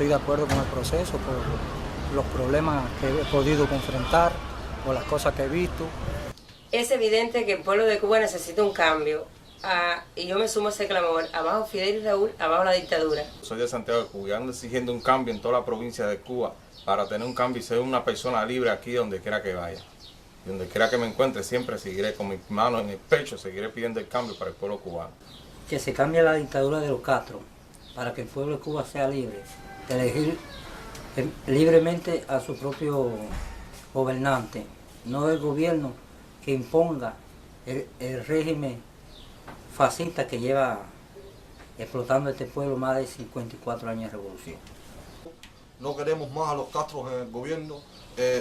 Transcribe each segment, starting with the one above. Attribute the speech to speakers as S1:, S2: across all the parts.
S1: estoy de acuerdo con el proceso por los problemas que he podido confrontar, por las cosas que he visto.
S2: Es evidente que el pueblo de Cuba necesita un cambio. Y yo me sumo a ese clamor. Abajo Fidel y Raúl, abajo la dictadura.
S3: Soy de Santiago de Cuba y ando exigiendo un cambio en toda la provincia de Cuba para tener un cambio y ser una persona libre aquí donde quiera que vaya. Y donde quiera que me encuentre siempre seguiré con mis manos en el pecho, seguiré pidiendo el cambio para el pueblo cubano.
S1: Que se cambie la dictadura de los Castro para que el pueblo de Cuba sea libre, de elegir libremente a su propio gobernante, no el gobierno que imponga el régimen fascista que lleva explotando este pueblo más de 54 años de revolución.
S4: No queremos más a los Castros en el gobierno.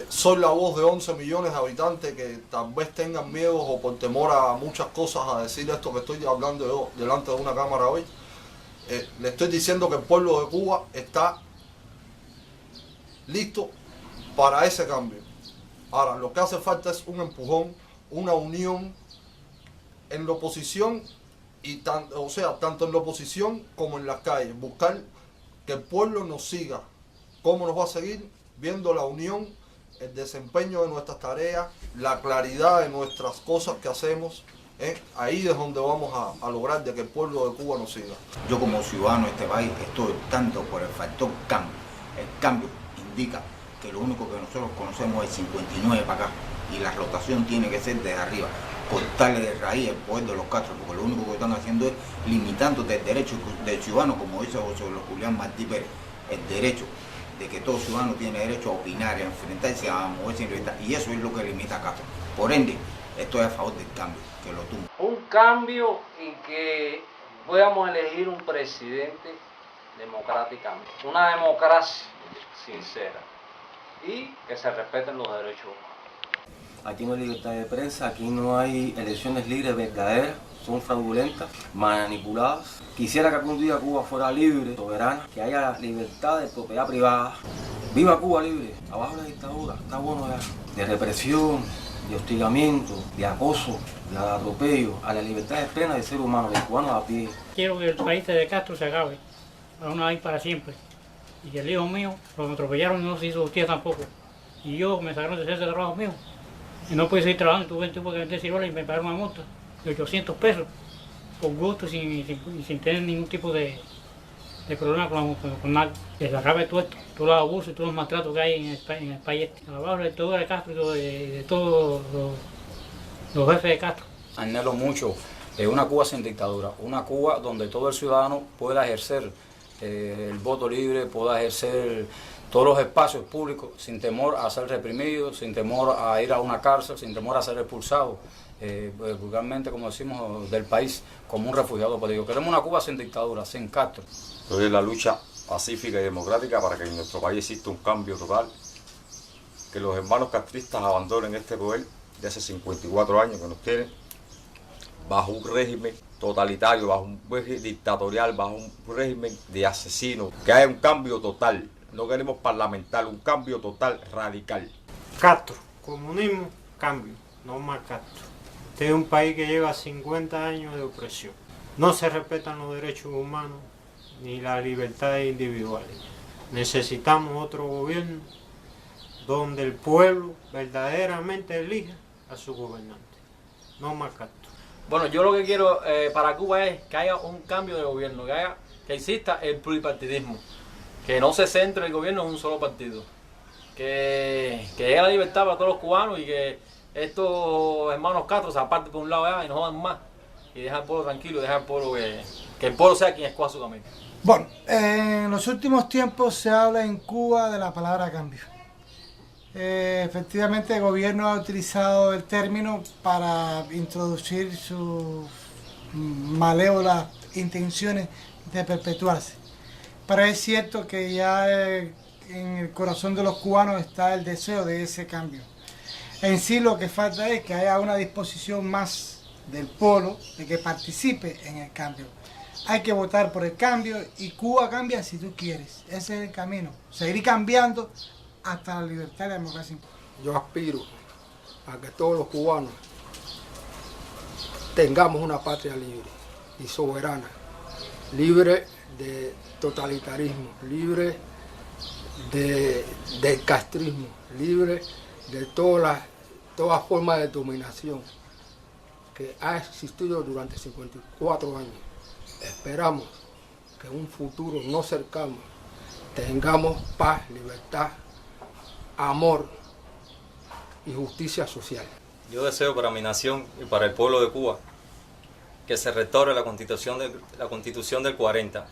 S4: Soy la voz de 11 millones de habitantes que tal vez tengan miedo o por temor a muchas cosas a decir esto que estoy hablando yo delante de una cámara hoy. Le estoy diciendo que el pueblo de Cuba está listo para ese cambio. Ahora, lo que hace falta es un empujón, una unión en la oposición, tanto en la oposición como en las calles. Buscar que el pueblo nos siga. ¿Cómo nos va a seguir? Viendo la unión, el desempeño de nuestras tareas, la claridad de nuestras cosas que hacemos. Ahí es donde vamos a lograr de que el pueblo de Cuba nos siga.
S5: Yo como ciudadano de este país estoy tanto por el factor cambio. El cambio indica que lo único que nosotros conocemos es 59 para acá y la rotación tiene que ser desde arriba, cortarle de raíz el poder de los Castro, porque lo único que están haciendo es limitando el derecho del ciudadano, como dice José Julián Martí Pérez, el derecho de que todo ciudadano tiene derecho a opinar, a enfrentarse, a moverse en libertad, y eso es lo que limita a Castro. Por ende, estoy a favor del cambio, que lo tumba.
S6: Un cambio y que podamos elegir un presidente democráticamente, una democracia sincera y que se respeten los derechos humanos.
S7: Aquí no hay libertad de prensa, aquí no hay elecciones libres verdaderas, son fraudulentas, manipuladas. Quisiera que algún día Cuba fuera libre, soberana, que haya libertad de propiedad privada. ¡Viva Cuba libre! Abajo la dictadura, está bueno ya. De represión, de hostigamiento, de acoso, de atropello, a la libertad de plena del ser humano, del cubano a pie.
S8: Quiero que el país de Castro se acabe, para una vez para siempre. Y que el hijo mío, lo atropellaron y no se hizo justicia tampoco. Y yo me sacaron de hacer ese trabajo mío. Y no pude seguir trabajando, tuve que vender ciruelas y me pagaron una multa de 800 pesos, por gusto, sin tener ningún tipo de problema con nada. Que se acabe todo esto, todos los abusos y todos los maltratos que hay en el país este. Abajo de todo de Castro y de todos los jefes de Castro.
S9: Anhelo mucho una Cuba sin dictadura, una Cuba donde todo el ciudadano pueda ejercer el voto libre, pueda ejercer todos los espacios públicos sin temor a ser reprimido, sin temor a ir a una cárcel, sin temor a ser expulsado, vulgarmente, como decimos, del país como un refugiado político. Queremos una Cuba sin dictadura, sin Castro.
S10: Estoy en la lucha pacífica y democrática para que en nuestro país exista un cambio total, que los hermanos castristas abandonen este poder de hace 54 años que nos tienen, bajo un régimen totalitario, bajo un régimen dictatorial, bajo un régimen de asesinos. Que haya un cambio total, no queremos parlamentar, un cambio total, radical.
S11: Castro, comunismo, cambio, no más Castro. Este es un país que lleva 50 años de opresión. No se respetan los derechos humanos ni las libertades individuales. Necesitamos otro gobierno donde el pueblo verdaderamente elija a su gobernante, no más Castro.
S6: Bueno, yo lo que quiero para Cuba es que haya un cambio de gobierno, que exista el pluripartidismo, que no se centre el gobierno en un solo partido, que llegue la libertad para todos los cubanos y que estos hermanos Castro se aparten por un lado y no jodan más y dejar al pueblo tranquilo, dejar al pueblo que el pueblo sea quien escoja su camino.
S12: Bueno, en los últimos tiempos se habla en Cuba de la palabra cambio. Efectivamente el gobierno ha utilizado el término para introducir sus malévolas intenciones de perpetuarse. Pero es cierto que ya en el corazón de los cubanos está el deseo de ese cambio. En sí lo que falta es que haya una disposición más del pueblo de que participe en el cambio. Hay que votar por el cambio y Cuba cambia si tú quieres. Ese es el camino. Seguir cambiando hasta la libertad y la democracia.
S13: Yo aspiro a que todos los cubanos tengamos una patria libre y soberana, libre de totalitarismo, libre del castrismo, libre de toda forma de dominación que ha existido durante 54 años. Esperamos que en un futuro no cercano tengamos paz, libertad, amor y justicia social.
S14: Yo deseo para mi nación y para el pueblo de Cuba que se restaure la Constitución del 40.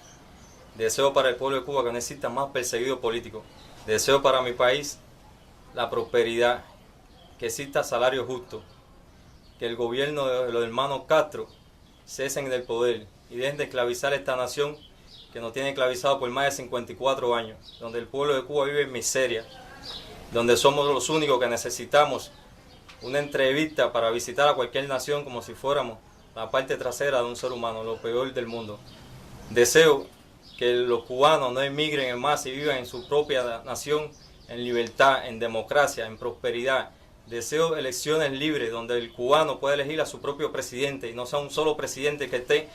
S14: Deseo para el pueblo de Cuba que no exista más perseguidos políticos. Deseo para mi país la prosperidad, que exista salario justo, que el gobierno de los hermanos Castro cesen del poder y dejen de esclavizar esta nación que nos tiene esclavizado por más de 54 años, donde el pueblo de Cuba vive en miseria, donde somos los únicos que necesitamos una entrevista para visitar a cualquier nación como si fuéramos la parte trasera de un ser humano, lo peor del mundo. Deseo que los cubanos no emigren en masa y vivan en su propia nación en libertad, en democracia, en prosperidad. Deseo elecciones libres donde el cubano pueda elegir a su propio presidente y no sea un solo presidente que esté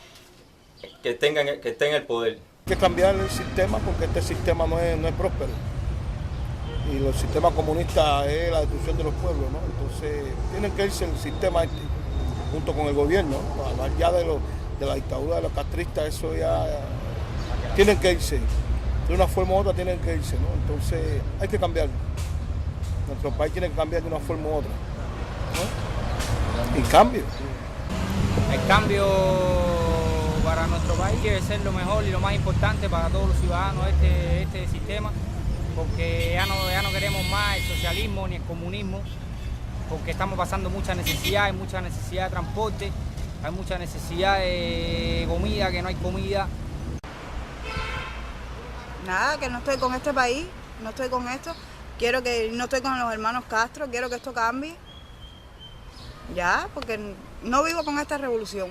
S14: en el poder.
S15: Hay que cambiar el sistema porque este sistema no es próspero. Y el sistema comunista es la destrucción de los pueblos, ¿no? Entonces tienen que irse el sistema junto con el gobierno, ¿no? Hablar ya de la dictadura de los castristas, eso ya tienen que irse. De una forma u otra tienen que irse, ¿no? Entonces hay que cambiar. Nuestro país tiene que cambiar de una forma u otra, ¿no? Y cambio.
S16: El cambio para nuestro país debe ser lo mejor y lo más importante para todos los ciudadanos de este sistema, porque ya no queremos más el socialismo ni el comunismo, porque estamos pasando mucha necesidad, hay mucha necesidad de transporte, hay mucha necesidad de comida, que no hay comida.
S17: Nada, que no estoy con este país, no estoy con esto, no estoy con los hermanos Castro, quiero que esto cambie. Ya, porque no vivo con esta revolución.